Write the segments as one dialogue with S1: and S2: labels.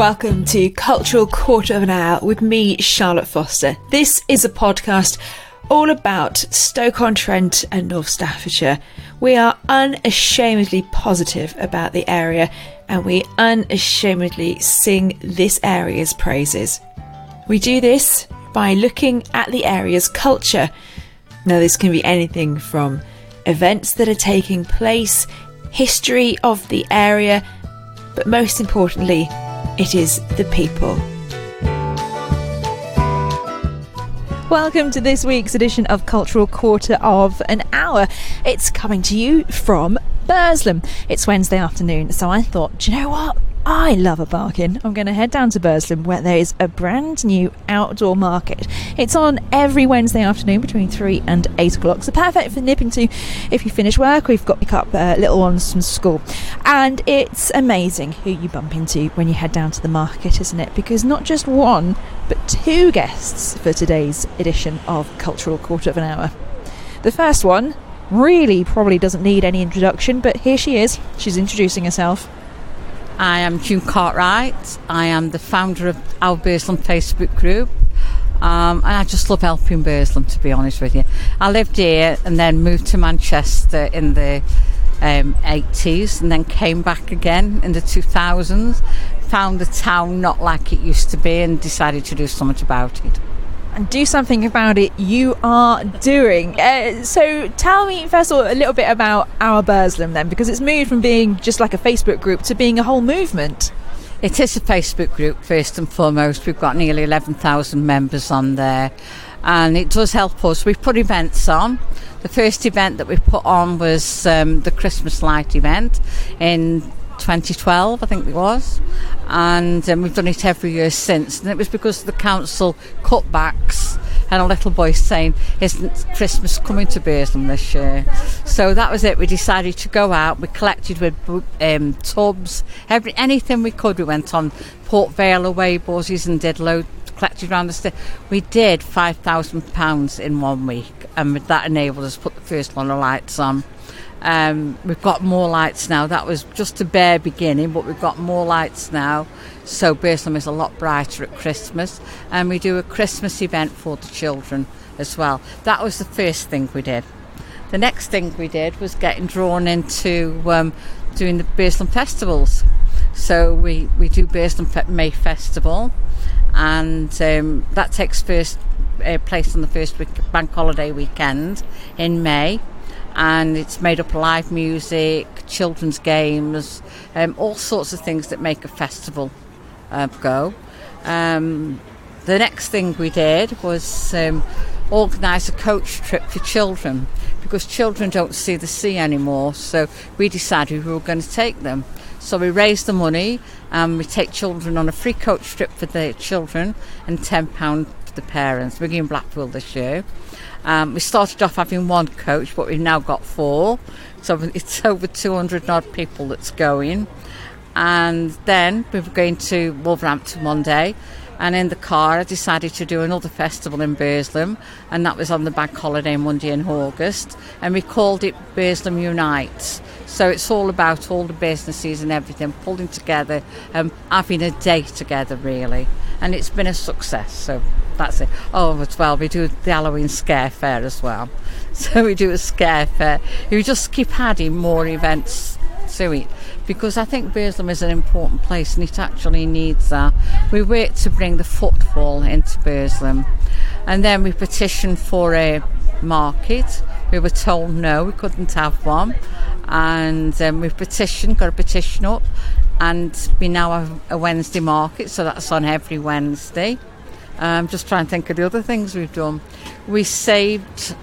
S1: Welcome to Cultural Quarter of an Hour with me, Charlotte Foster. This is a podcast all about Stoke-on-Trent and North Staffordshire. We are unashamedly positive about the area and we unashamedly sing this area's praises. We do this by looking at the area's culture. Now, this can be anything from events that are taking place, history of the area, but most importantly, it is the people. Welcome to this week's edition of Cultural Quarter of an Hour. It's coming to you from Burslem. It's Wednesday afternoon, so I thought, do you know what? I love a bargain. I'm going to head down to Burslem where there is a brand new outdoor market. It's on every Wednesday afternoon between 3 and 8 o'clock. So perfect for nipping to if you finish work or you've got to pick up little ones from school. And it's amazing who you bump into when you head down to the market, isn't it? Because not just one, but two guests for today's edition of Cultural Quarter of an Hour. The first one really probably doesn't need any introduction, but here she is. She's introducing herself.
S2: I am June Cartwright. I am the founder of our Burslem Facebook group. And I just love helping Burslem, to be honest with you. I lived here and then moved to Manchester in the 80s and then came back again in the 2000s. Found the town not like it used to be and decided to do something about it.
S1: And do something about it you are doing. So tell me first of all a little bit about our Burslem then, because it's moved from being just like a Facebook group to being a whole movement.
S2: It is a Facebook group first and foremost. We've got nearly 11,000 members on there and it does help us. We've put events on. The first event that we put on was the Christmas light event in 2012, I think it was, and we've done it every year since, and it was because of the council cutbacks and a little boy saying, isn't Christmas coming to Burslem this year? So that was it. We decided to go out. We collected with tubs, anything we could. We went on Port Vale away buses and did loads, collected around the state. We did £5,000 in 1 week, and that enabled us to put the first one of lights on. We've got more lights now. That was just a bare beginning, but we've got more lights now, so Burslem is a lot brighter at Christmas, and we do a Christmas event for the children as well. That was the first thing we did. The next thing we did was getting drawn into doing the Burslem festivals. So we do Burslem May Festival, and that takes place on the first bank holiday weekend in May. And it's made up of live music, children's games, all sorts of things that make a festival go. The next thing we did was organise a coach trip for children, because children don't see the sea anymore, so we decided we were going to take them. So we raised the money and we take children on a free coach trip for the children and £10 for the parents. We're in Blackpool this year. We started off having one coach, but we've now got 4. So it's over 200 odd people that's going. And then we were going to Wolverhampton one day. And in the car, I decided to do another festival in Burslem. And that was on the bank holiday Monday in August. And we called it Burslem Unites. So it's all about all the businesses and everything pulling together and having a day together, really. And it's been a success, so that's it. Oh, as well, we do the Halloween Scare Fair as well. So we do a scare fair. We just keep adding more events to it, because I think Burslem is an important place and it actually needs that. We work to bring the footfall into Burslem. And then we petitioned for a market. We were told no, we couldn't have one. And we've petitioned, got a petition up, and we now have a Wednesday market, so that's on every Wednesday. I'm just trying to think of the other things we've done. We saved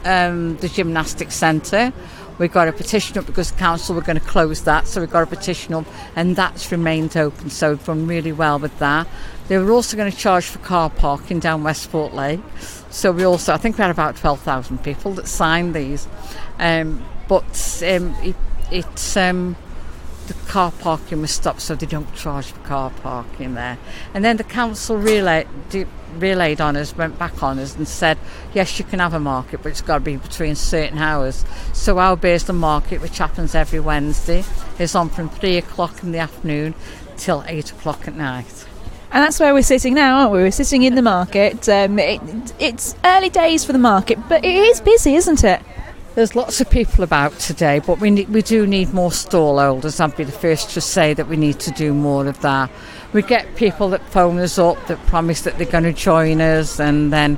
S2: the gymnastics centre. We got a petition up because the council were going to close that, so we got a petition up, and that's remained open, so we've done really well with that. They were also going to charge for car parking down Westport Lake, so I think we had about 12,000 people that signed these. The car parking was stopped, so they don't charge for car parking there. And then the council relayed on us, went back on us and said, yes, you can have a market, but it's got to be between certain hours. So our Burslem Market, which happens every Wednesday, is on from 3 o'clock in the afternoon till 8 o'clock at night.
S1: And that's where we're sitting now, aren't we? We're sitting in the market. It's early days for the market, but it is busy, isn't it?
S2: There's lots of people about today, but we do need more stall holders. I'd be the first to say that we need to do more of that. We get people that phone us up that promise that they're going to join us and then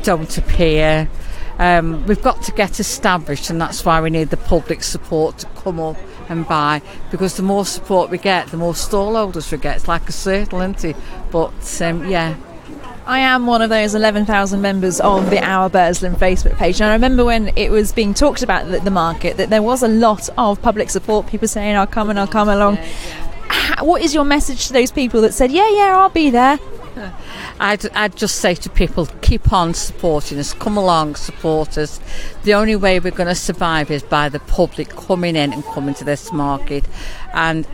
S2: don't appear. We've got to get established, and that's why we need the public support to come up and buy, because the more support we get, the more stall holders we get. It's like a circle, isn't it? But yeah.
S1: I am one of those 11,000 members of the Our Burslem Facebook page, and I remember when it was being talked about the market that there was a lot of public support, people saying I'll come along. What is your message to those people that said yeah I'll be there?
S2: I'd just say to people, keep on supporting us, come along, support us. The only way we're going to survive is by the public coming in and coming to this market, and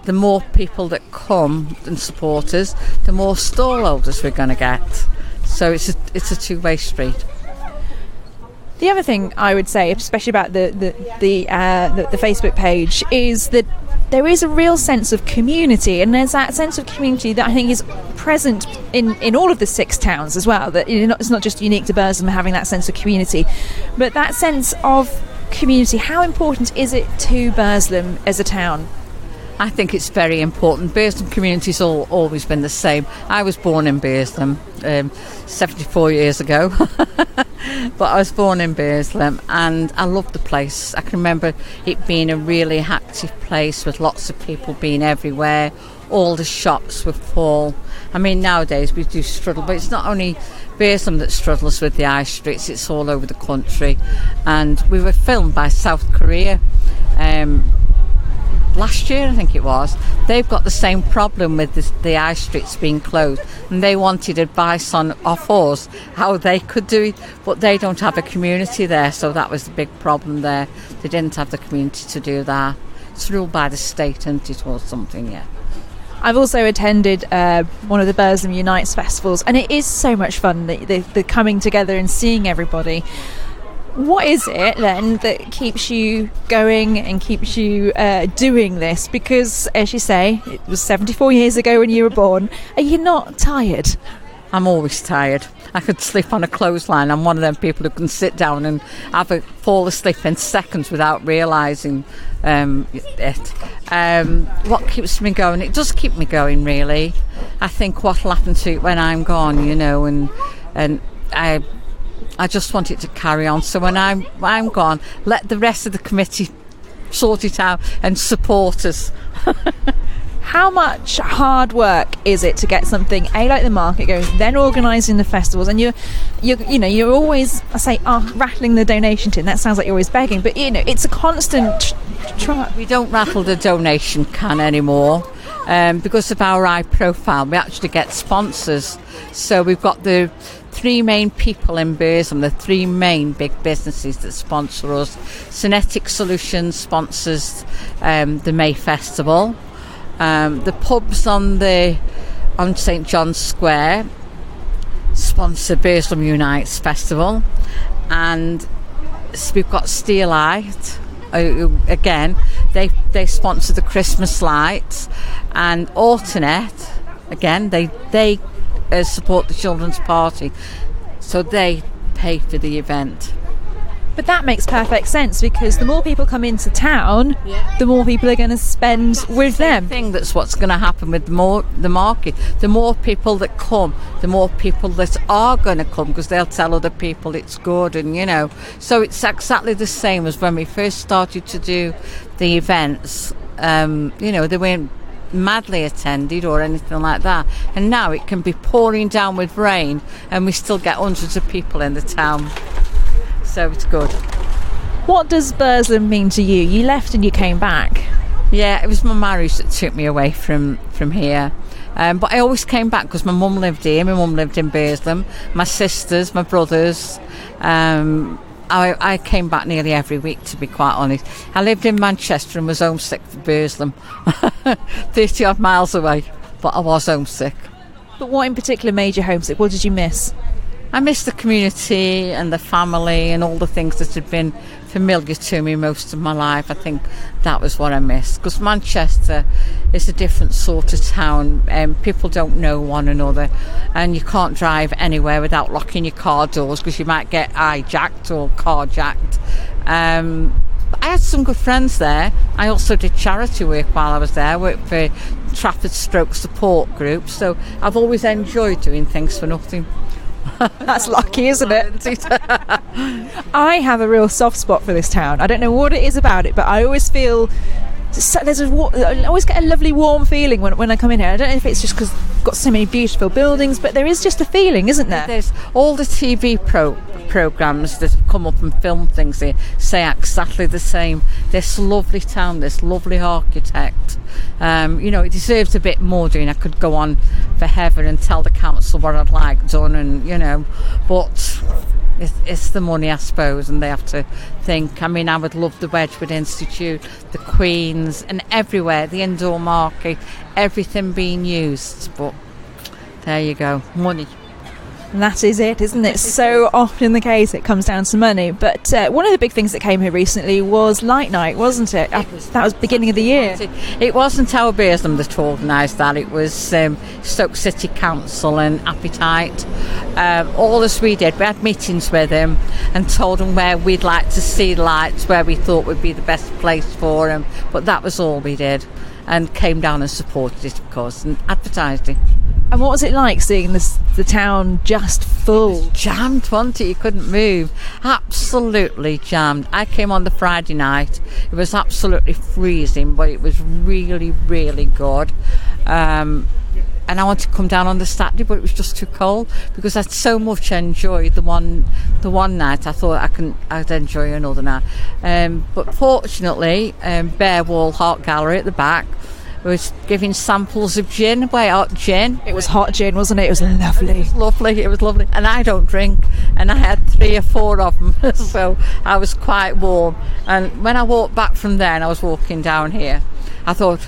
S2: the more people that come and support us, the more stall holders we're going to get. So it's a two-way street.
S1: The other thing I would say, especially about the Facebook page, is that there is a real sense of community, and there's that sense of community that I think is present in all of the 6 towns as well. That it's not just unique to Burslem having that sense of community, but that sense of community. How important is it to Burslem as a town?
S2: I think it's very important. Burslem community's always been the same. I was born in Burslem 74 years ago, but I was born in Burslem and I loved the place. I can remember it being a really active place with lots of people being everywhere. All the shops were full. I mean, nowadays we do struggle, but it's not only Burslem that struggles with the high streets, it's all over the country. And we were filmed by South Korea last year, I think it was. They've got the same problem with the high streets being closed, and they wanted advice off us how they could do it, but they don't have a community there, so that was the big problem there. They didn't have the community to do that. It's ruled by the state, and it was something, yeah.
S1: I've also attended one of the Burslem Unites festivals, and it is so much fun, the coming together and seeing everybody. What is it then that keeps you going and keeps you doing this? Because, as you say, it was 74 years ago when you were born. Are you not tired?
S2: I'm always tired. I could sleep on a clothesline. I'm one of them people who can sit down and fall asleep in seconds without realising it. What keeps me going? It does keep me going, really. I think what'll happen to it when I'm gone, and I just want it to carry on. So when I'm gone, let the rest of the committee sort it out and support us.
S1: How much hard work is it to get something like the market going, then organising the festivals, and you're always, I say, rattling the donation tin. That sounds like you're always begging, but it's a constant try.
S2: We don't rattle the donation can anymore because of our high profile. We actually get sponsors. So we've got the 3 main people in Burslem, the 3 main big businesses that sponsor us. Synetic Solutions sponsors the May Festival. The pubs on St John's Square sponsor Burslem Unites Festival, and we've got Steelite. Again, they sponsor the Christmas lights, and Alternate. Again, they support the children's party, so they pay for the event.
S1: But that makes perfect sense, because the more people come into town, the more people are going to spend with them.
S2: I think that's what's going to happen with the market. The more people that come, the more people that are going to come, because they'll tell other people it's good, and so it's exactly the same as when we first started to do the events. They weren't madly attended or anything like that, and now it can be pouring down with rain and we still get hundreds of people in the town, so it's good.
S1: What does Burslem mean to you? You left and you came back.
S2: Yeah, it was my marriage that took me away from here, but I always came back because my mum lived here. My mum lived in Burslem, my sisters, my brothers. I came back nearly every week, to be quite honest. I lived in Manchester and was homesick for Burslem, 30 odd miles away, but I was homesick.
S1: But what in particular made you homesick? What did you miss?
S2: I miss the community and the family and all the things that had been familiar to me most of my life. I think that was what I missed, because Manchester is a different sort of town, and people don't know one another, and you can't drive anywhere without locking your car doors because you might get hijacked or carjacked. I had some good friends there. I also did charity work while I was there. I worked for Trafford Stroke Support Group, so I've always enjoyed doing things for nothing.
S1: That's lucky, isn't it? I have a real soft spot for this town. I don't know what it is about it, but I always feel I always get a lovely warm feeling when I come in here. I don't know if it's just because we've got so many beautiful buildings, but there is just a feeling, isn't there?
S2: There's all the TV programmes that have come up and filmed things here say exactly the same. This lovely town, this lovely architect. It deserves a bit more doing. I could go on forever and tell the council what I'd like done, but it's the money, I suppose, and they have to think. I mean, I would love the Wedgwood Institute, the Queen's, and everywhere, the indoor market, everything being used. But there you go, money.
S1: And that is it, isn't it? So often the case, it comes down to money. But one of the big things that came here recently was Light Night, wasn't it? That was beginning of the year.
S2: It wasn't our Burslem that organised that. It was Stoke City Council and Appetite. All as we did, we had meetings with them and told them where we'd like to see lights, where we thought would be the best place for them. But that was all we did, and came down and supported it, of course, and advertised it.
S1: And what was it like seeing the town just full?
S2: It was jammed, wasn't it? You couldn't move. Absolutely jammed. I came on the Friday night. It was absolutely freezing, but it was really, really good. And I wanted to come down on the Saturday, but it was just too cold, because I'd so much enjoyed the one night. I thought I'd enjoy another night. But fortunately, Bear Wall Art Gallery at the back was giving samples of gin, hot gin.
S1: It was hot gin, wasn't it? It was lovely.
S2: It was lovely. And I don't drink, and I had 3 or 4 of them, so I was quite warm. And when I walked back from there and I was walking down here, I thought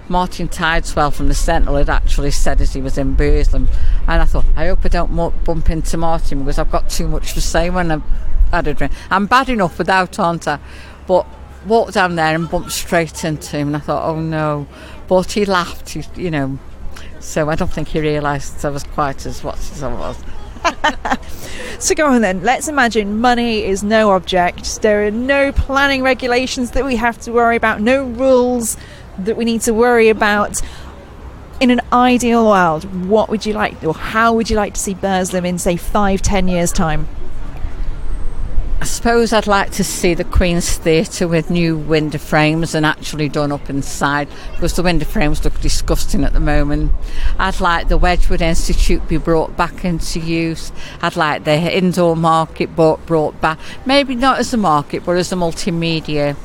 S2: Martin Tideswell from the Sentinel had actually said as he was in Burslem, and I thought, I hope I don't bump into Martin, because I've got too much to say when I've had a drink. I'm bad enough without, aren't I? But walked down there and bumped straight into him, and I thought, oh no. But he laughed, so I don't think he realised I was quite as watched as I was.
S1: So go on then, let's imagine money is no object. There are no planning regulations that we have to worry about, no rules that we need to worry about. In an ideal world, what would you like, or how would you like to see Burslem in, say, 5-10 years' time?
S2: I suppose I'd like to see the Queen's Theatre with new window frames and actually done up inside, because the window frames look disgusting at the moment. I'd like the Wedgwood Institute be brought back into use. I'd like the indoor market brought back, maybe not as a market but as a multimedia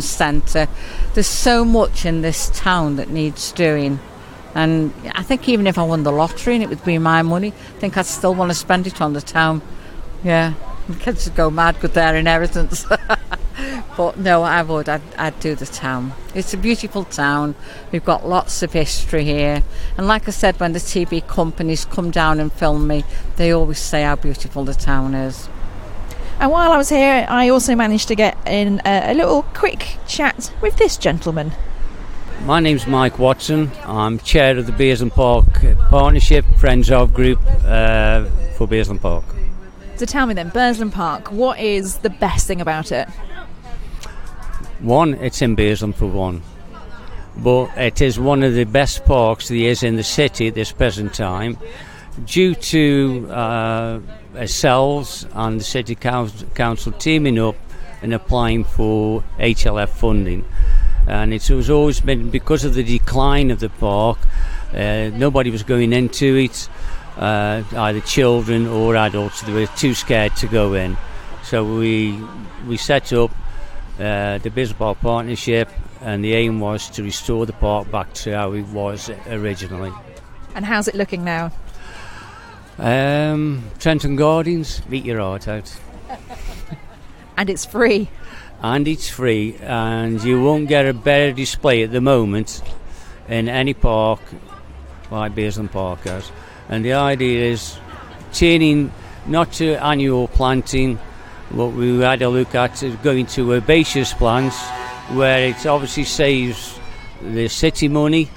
S2: centre. There's so much in this town that needs doing, and I think even if I won the lottery and it would be my money, I think I'd still want to spend it on the town. Yeah. The kids would go mad with their inheritance. But no, I would. I'd do the town. It's a beautiful town. We've got lots of history here. And like I said, when the TV companies come down and film me, they always say how beautiful the town is.
S1: And while I was here, I also managed to get in a little quick chat with this gentleman.
S3: My name's Mike Watson. I'm chair of the Burslem Park Partnership Friends of Group for Burslem Park.
S1: So tell me then, Burslem Park, what is the best thing about it?
S3: One, it's in Burslem for one. But it is one of the best parks there is in the city at this present time, due to ourselves and the City Council teaming up and applying for HLF funding. And it has always been, because of the decline of the park, nobody was going into it. Either children or adults, they were too scared to go in. So we set up the Burslem Park Partnership, and the aim was to restore the park back to how it was originally.
S1: And how's it looking now?
S3: Trenton Gardens, eat your heart out.
S1: And it's free.
S3: And it's free, and you won't get a better display at the moment in any park like Burslem Park has. And the idea is turning not to annual planting, but we had a look at going to herbaceous plants, where it obviously saves the city money,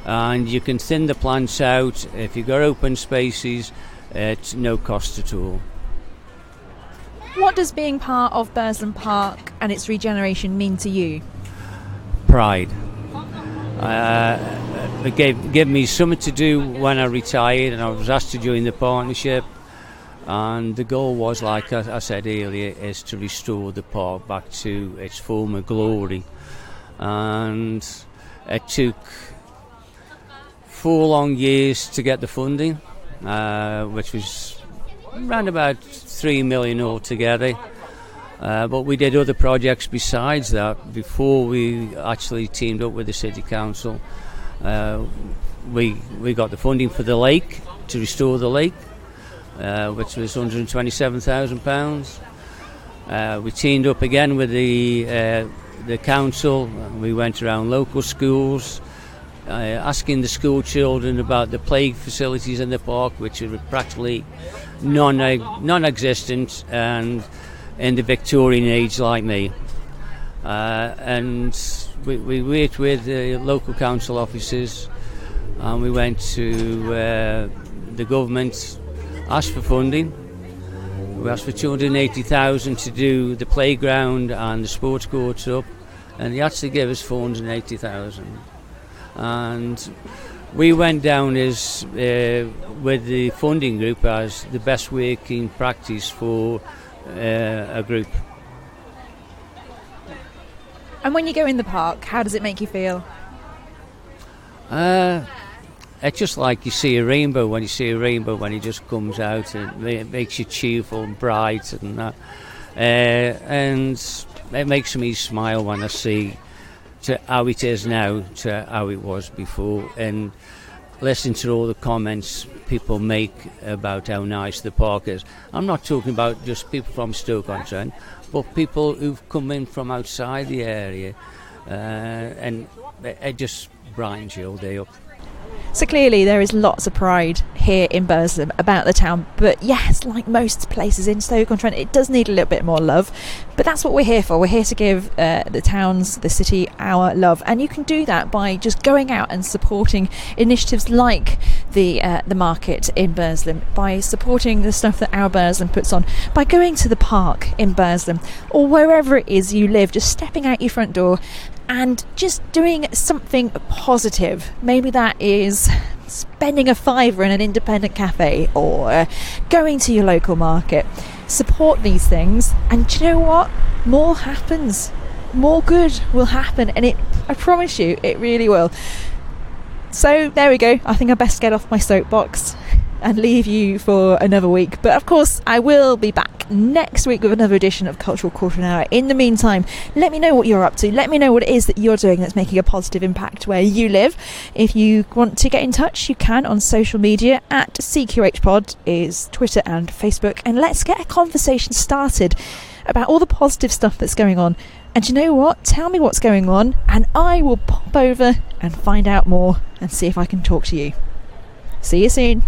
S3: and you can thin the plants out if you've got open spaces at no cost at all.
S1: What does being part of Burslem Park and its regeneration mean to you?
S3: Pride. It gave me something to do when I retired, and I was asked to join the partnership, and the goal was, like I said earlier, is to restore the park back to its former glory. And it took 4 long years to get the funding, which was around about 3 million altogether. But we did other projects besides that before we actually teamed up with the City Council. We got the funding for the lake, to restore the lake, which was £127,000. We teamed up again with the council. We went around local schools, asking the school children about the play facilities in the park, which are practically non-existent and in the Victorian age like me. And we worked with the local council officers, and we went to the government, asked for funding. We asked for 280,000 to do the playground and the sports courts up, and they actually gave us 480,000. And we went down as with the funding group as the best working practice for a group.
S1: And when you go in the park, how does it make you feel?
S3: It's just like you see a rainbow when it just comes out, and it makes you cheerful and bright and that. And it makes me smile when I see to how it is now to how it was before, and listen to all the comments people make about how nice the park is. I'm not talking about just people from Stoke-on-Trent, but people who've come in from outside the area, and it just brightens your day up.
S1: So clearly there is lots of pride here in Burslem about the town, but yes, like most places in Stoke-on-Trent, it does need a little bit more love, but that's what we're here for. We're here to give the towns, the city, our love, and you can do that by just going out and supporting initiatives like the market in Burslem, by supporting the stuff that Our Burslem puts on, by going to the park in Burslem, or wherever it is you live, just stepping out your front door and just doing something positive. Maybe that is spending a £5 in an independent cafe, or going to your local market. Support these things, and do you know what? More happens. More good will happen, and I promise you, it really will. So there we go. I think I best get off my soapbox and leave you for another week. But of course, I will be back next week with another edition of Cultural Quarter an Hour. In the meantime, let me know what you're up to. Let me know what it is that you're doing that's making a positive impact where you live. If you want to get in touch, you can on social media. At CQHpod is Twitter and Facebook. And let's get a conversation started about all the positive stuff that's going on. And you know what? Tell me what's going on, and I will pop over and find out more and see if I can talk to you. See you soon.